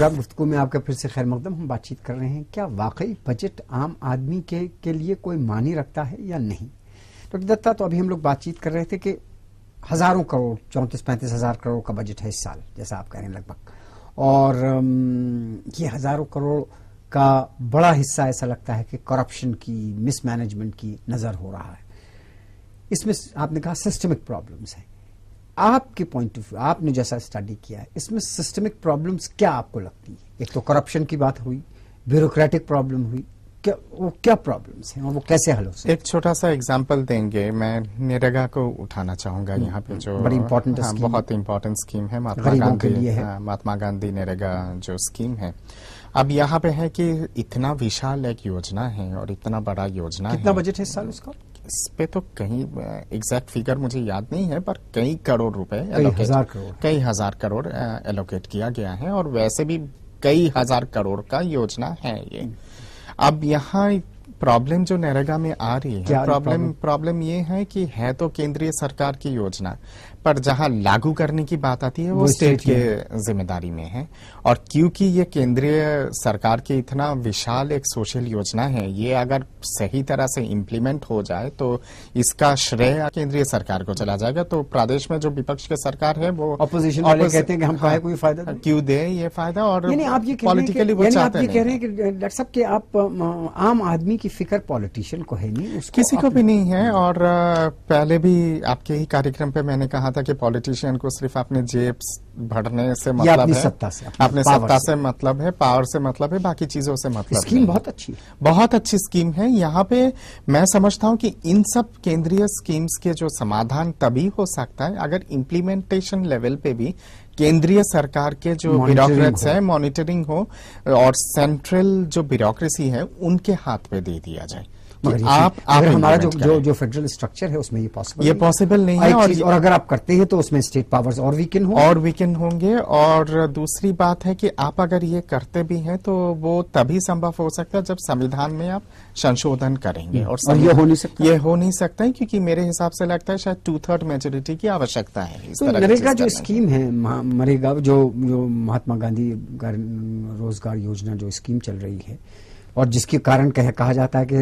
Programme गुफ्तगू में आपका फिर से खैर मकदम। हम बातचीत कर रहे हैं क्या वाकई बजट आम आदमी के लिए कोई मानी रखता है या नहीं। डॉक्टर दत्ता, तो अभी हम लोग बातचीत कर रहे थे कि हजारों करोड़, 34-35 हजार करोड़ का बजट है इस साल, जैसा आप कह रहे हैं लगभग, और ये हजारों करोड़ का बड़ा हिस्सा ऐसा लगता है कि करप्शन की, मिसमैनेजमेंट की नजर हो रहा है। इसमें आपने कहा सिस्टमिक प्रॉब्लम्स हैं। आपके पॉइंट ऑफ व्यू, आपने जैसा स्टडी किया है, इसमें सिस्टमिक प्रॉब्लम्स क्या आपको लगती है? एक तो करप्शन की बात हुई, ब्यूरोक्रेटिक प्रॉब्लम हुई, क्या प्रॉब्लम्स हैं और वो कैसे हल हो सकते हैं? एक छोटा सा एग्जांपल देंगे, मैं नरेगा को उठाना चाहूंगा यहाँ पे, जो बड़ी इंपॉर्टेंट बहुत इंपॉर्टेंट स्कीम है, महात्मा गांधी नरेगा जो स्कीम है। अब यहाँ पे है कि इतना विशाल एक योजना है और इतना बड़ा योजना है। कितना बजट है इस साल उसका? इस पे तो कहीं एग्जैक्ट फिगर मुझे याद नहीं है, पर कई करोड़ रुपए, कई हजार करोड़ एलोकेट किया गया है, और वैसे भी कई हजार करोड़ का योजना है ये। अब यहाँ प्रॉब्लम जो नरेगा में आ रही है, प्रॉब्लम ये है कि है तो केंद्रीय सरकार की योजना, पर जहां लागू करने की बात आती है वो स्टेट के जिम्मेदारी में है। और क्योंकि ये केंद्रीय सरकार की इतना विशाल एक सोशल योजना है, ये अगर सही तरह से इम्प्लीमेंट हो जाए तो इसका श्रेय केंद्रीय सरकार को चला जाएगा। तो प्रदेश में जो विपक्ष की सरकार है वो ऑपोजिशन वाले कहते हैं कि हम काहे कोई फायदा क्यों दे ये फायदा, और आप ये पॉलिटिकली वो चाहते हैं। आप ये कह रहे हैं कि डॉक्टर साहब कि आप आम आदमी की फिक्र पॉलिटिशियन को है नहीं, किसी को भी नहीं है। और पहले भी आपके ही कार्यक्रम पे मैंने कहा था कि पॉलिटिशियन को सिर्फ अपने जेब भरने से मतलब है, अपने सत्ता से मतलब है, पावर से मतलब है, बाकी चीजों से मतलब नहीं। स्कीम बहुत अच्छी है, बहुत अच्छी स्कीम है। यहाँ पे मैं समझता हूँ कि इन सब केंद्रीय स्कीम्स के जो समाधान तभी हो सकता है अगर इम्प्लीमेंटेशन लेवल पे भी केंद्रीय सरकार के जो ब्यूरोक्रेट्स है, मॉनिटरिंग हो, और सेंट्रल जो ब्यूरोक्रेसी है उनके हाथ पे दे दिया जाए। आप हमारा जो फेडरल स्ट्रक्चर है उसमें ये पॉसिबल नहीं है। और अगर आप करते हैं तो उसमें स्टेट पावर्स और वीकन होंगे। और दूसरी बात है कि आप अगर ये करते भी हैं तो वो तभी संभव हो सकता है जब संविधान में आप संशोधन करेंगे, और ये हो नहीं सकता। ये हो नहीं सकता है क्योंकि मेरे हिसाब से लगता है शायद 2/3 मेजोरिटी की आवश्यकता है। तो नरेगा जो स्कीम है, नरेगा जो महात्मा गांधी रोजगार योजना जो स्कीम चल रही है, और जिसके कारण कहा जाता है कि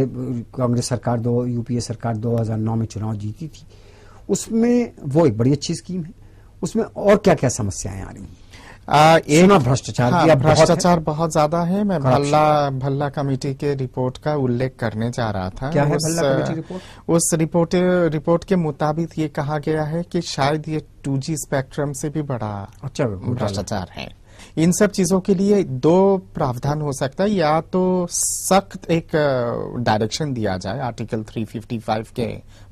कांग्रेस सरकार यूपीए सरकार 2009 में चुनाव जीती थी, उसमें वो एक बड़ी अच्छी स्कीम है। उसमें और क्या क्या समस्याएं आ रही हैं? भ्रष्टाचार, भ्रष्टाचार बहुत ज्यादा है। मैं भल्ला कमेटी के रिपोर्ट का उल्लेख करने जा रहा था। क्या है भल्ला कमेटी रिपोर्ट? उस रिपोर्ट के मुताबिक ये कहा गया है कि शायद ये 2G स्पेक्ट्रम से भी बड़ा भ्रष्टाचार है। इन सब चीजों के लिए दो प्रावधान हो सकता है, या तो सख्त एक डायरेक्शन दिया जाए आर्टिकल 355 के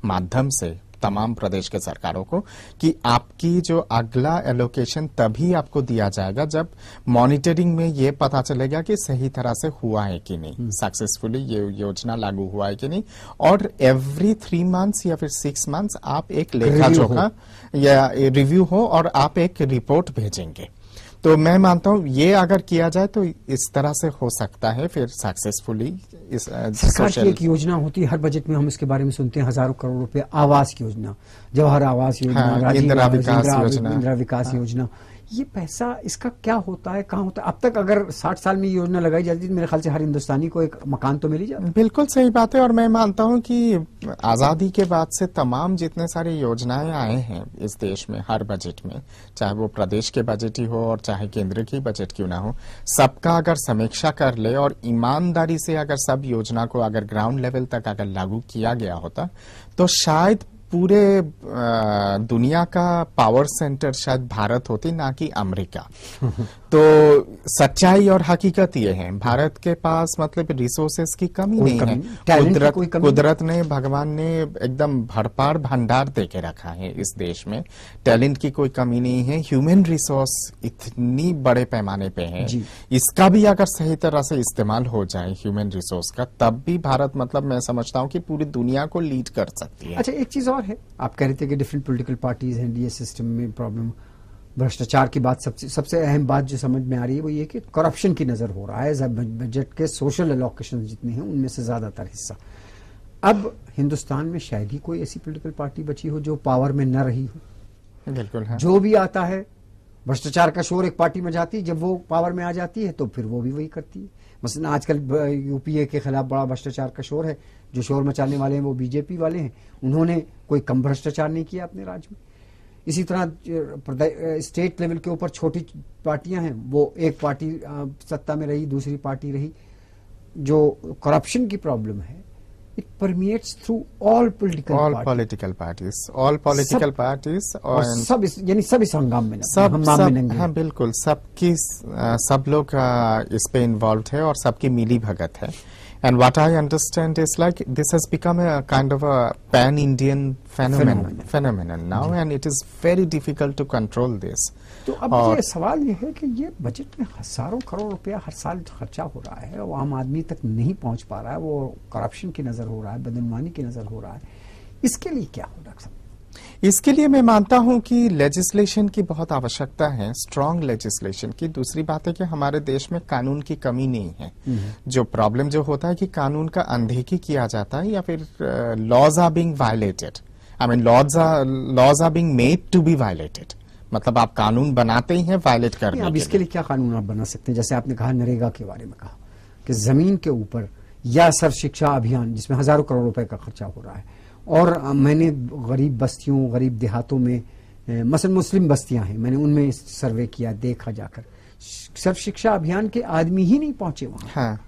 माध्यम से तमाम प्रदेश के सरकारों को कि आपकी जो अगला एलोकेशन तभी आपको दिया जाएगा जब मॉनिटरिंग में ये पता चलेगा कि सही तरह से हुआ है कि नहीं, सक्सेसफुली ये योजना लागू हुआ है कि नहीं। और एवरी 3 मंथ्स या फिर 6 मंथ्स आप एक लेखा जोखा या रिव्यू हो और आप एक रिपोर्ट भेजेंगे। तो मैं मानता हूं ये अगर किया जाए तो इस तरह से हो सकता है फिर सक्सेसफुली। इस सरकार की एक योजना होती है, हर बजट में हम इसके बारे में सुनते हैं, हजारों करोड़ रुपए आवास योजना, जवाहर आवास योजना, इंदिरा विकास योजना। ये पैसा इसका क्या होता है, कहाँ होता है? अब तक अगर 60 साल में योजना लगाई जाती तो मेरे ख्याल से हर हिंदुस्तानी को एक मकान तो मिल ही जाता। बिल्कुल सही बात है। और मैं मानता हूं कि आजादी के बाद से तमाम जितने सारी योजनाएं आए हैं इस देश में, हर बजट में, चाहे वो प्रदेश के बजट ही हो और चाहे केंद्र की बजट क्यों ना हो, सबका अगर समीक्षा कर ले और ईमानदारी से अगर सब योजना को अगर ग्राउंड लेवल तक अगर लागू किया गया होता तो शायद पूरे दुनिया का पावर सेंटर शायद भारत होती, ना कि अमेरिका। तो सच्चाई और हकीकत ये है, भारत के पास मतलब रिसोर्सेस की कमी नहीं है। कुदरत ने, भगवान ने एकदम भरपार भंडार दे के रखा है इस देश में। टैलेंट की कोई कमी नहीं है। ह्यूमन रिसोर्स इतनी बड़े पैमाने पे है, इसका भी अगर सही तरह से इस्तेमाल हो जाए ह्यूमन रिसोर्स का, तब भी भारत मतलब मैं समझता हूँ कि पूरी दुनिया को लीड कर सकती है। अच्छा, एक चीज और है, आप कह रहे थे कि डिफरेंट पॉलिटिकल पार्टीज हैं, डीए सिस्टम में प्रॉब्लम, भ्रष्टाचार की बात सबसे अहम बात जो समझ में आ रही है वो ये कि करप्शन की नजर हो रहा है। बजट के सोशल एलोकेशन जितने हैं उनमें से ज्यादातर हिस्सा अब हिंदुस्तान में शायद ही कोई ऐसी पॉलिटिकल पार्टी बची हो जो पावर में न रही हो। बिल्कुल है। जो भी आता है भ्रष्टाचार का शोर एक पार्टी में जाती है, जब वो पावर में आ जाती है तो फिर वो भी वही करती है। मसलन आजकल यूपीए के खिलाफ बड़ा भ्रष्टाचार का शोर है, जो शोर मचाने वाले हैं वो बीजेपी वाले हैं, उन्होंने कोई कम भ्रष्टाचार नहीं किया अपने राज्य में। इसी तरह स्टेट लेवल के ऊपर छोटी पार्टियां हैं, वो एक पार्टी सत्ता में रही, दूसरी पार्टी रही। जो करप्शन की प्रॉब्लम है, it permeates through all political parties और सब इस हंगाम में हाँ बिल्कुल, सब लोग इस पे इन्वॉल्व है और सबकी मिली भगत है। And what I understand is like this has become a kind of a pan-Indian phenomenon now, and it is very difficult to control this. तो अब ये सवाल ये है कि ये बजट में हजारों करोड़ रुपया हर साल खर्चा हो रहा है, वो आम आदमी तक नहीं पहुंच पा रहा है, वो करप्शन की नजर हो रहा है, बदनवानी की नजर हो रहा है। इसके लिए क्या हो डॉक्टर साहब? इसके लिए मैं मानता हूं कि लेजिस्लेशन की बहुत आवश्यकता है, स्ट्रांग लेजिस्लेशन की। दूसरी बात है कि हमारे देश में कानून की कमी नहीं है। जो प्रॉब्लम जो होता है कि कानून का अनदेखी किया जाता है या फिर laws are being violated. I mean laws are being made to be violated, मतलब आप कानून बनाते ही हैं वायलेट करने। अब इसके लिए क्या कानून आप बना सकते हैं? जैसे आपने कहा नरेगा के बारे में कहा कि जमीन के ऊपर या सर्व शिक्षा अभियान जिसमें हजारों करोड़ रुपए का खर्चा हो रहा है, और मैंने गरीब बस्तियों, गरीब देहातों में, मसलन मुस्लिम बस्तियां हैं, मैंने उनमें सर्वे किया, देखा जाकर सर्व शिक्षा अभियान के आदमी ही नहीं पहुंचे वहां। हाँ।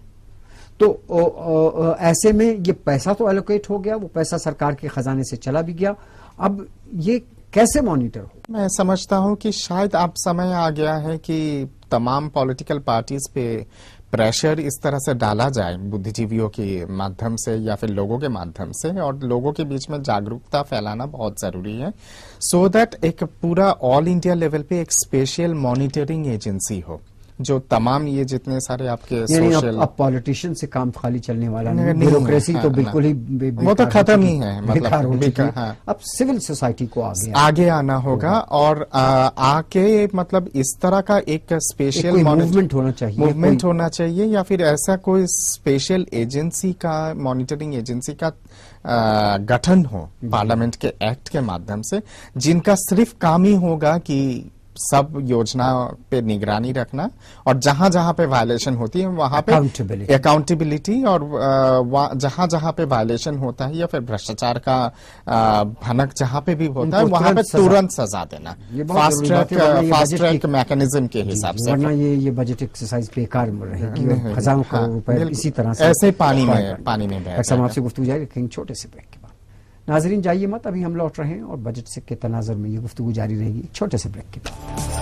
तो ऐसे में ये पैसा तो एलोकेट हो गया, वो पैसा सरकार के खजाने से चला भी गया, अब ये कैसे मॉनिटर हो? मैं समझता हूं कि शायद अब समय आ गया है कि तमाम पॉलिटिकल पार्टीज पे प्रेशर इस तरह से डाला जाए, बुद्धिजीवियों के माध्यम से या फिर लोगों के माध्यम से, और लोगों के बीच में जागरूकता फैलाना बहुत जरूरी है, सो दैट एक पूरा ऑल इंडिया लेवल पे एक स्पेशल मॉनिटरिंग एजेंसी हो, जो तमाम ये जितने सारे आपके सोशल। अब पॉलिटिशियन से काम खाली चलने वाला नहीं, ब्यूरोक्रेसी तो बिल्कुल ही वो तो खत्म ही है, मतलब अब सिविल सोसाइटी को आगे आना होगा और आके मतलब इस तरह का एक स्पेशल मूवमेंट होना चाहिए या फिर ऐसा कोई स्पेशल एजेंसी का, मॉनिटरिंग एजेंसी का गठन हो पार्लियामेंट के एक्ट के माध्यम से, जिनका सिर्फ काम ही होगा कि सब योजना पे निगरानी रखना और जहां जहां पे वायलेशन होती है वहां पे अकाउंटेबिलिटी, और जहां जहां पे वायलेशन होता है या फिर भ्रष्टाचार का भनक जहां पे भी होता है वहां पे तुरंत सजा देना, फास्ट ट्रैक मैकेनिज्म के हिसाब से। वरना ये बजट एक्सरसाइज बेकार रहेगी, हजारों करोड़ रुपए इसी तरह से ऐसे पानी में बह जाएगा। आपसे गुफ्तगू जारी रखेंगे छोटे से ब्रेक के बाद। नाजरीन जाइए मत, अभी हम लौट रहे हैं और बजट से के तनाजुर में ये गुफ्तगू जारी रहेगी छोटे से ब्रेक के बाद।